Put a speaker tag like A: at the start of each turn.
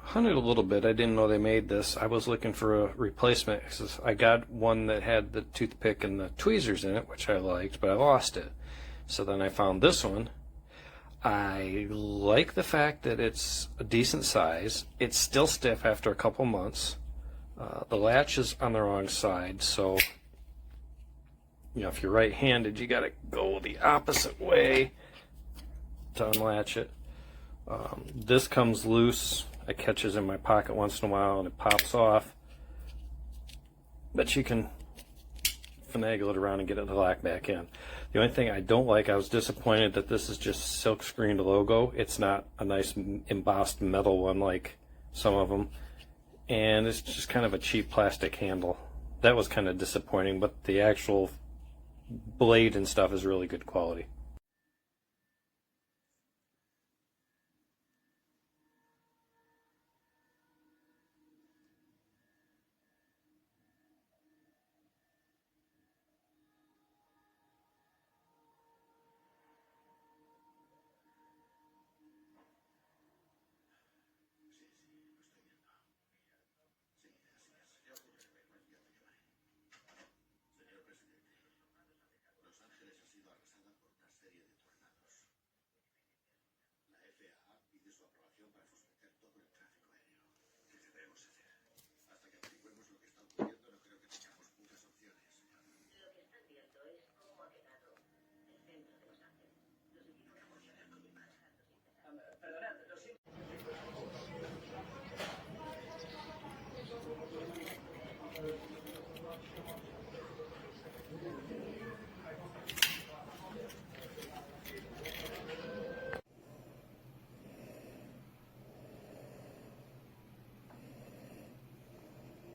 A: hunted a little bit. I didn't know they made this. I was looking for a replacement because I got one that had the toothpick and the tweezers in it, which I liked, but I lost it. So then I found this one. I like the fact that it's a decent size. It's still stiff after a couple months. The latch is on the wrong side, so if you're right-handed, you got to go the opposite way to unlatch it. This comes loose. It catches in my pocket once in a while and it pops off. But you can finagle it around and get it to lock back in. The only thing I don't like, I was disappointed that this is just silk screened logo. It's not a nice embossed metal one like some of them. And it's just kind of a cheap plastic handle. That was kind of disappointing, but the actual blade and stuff is really good quality.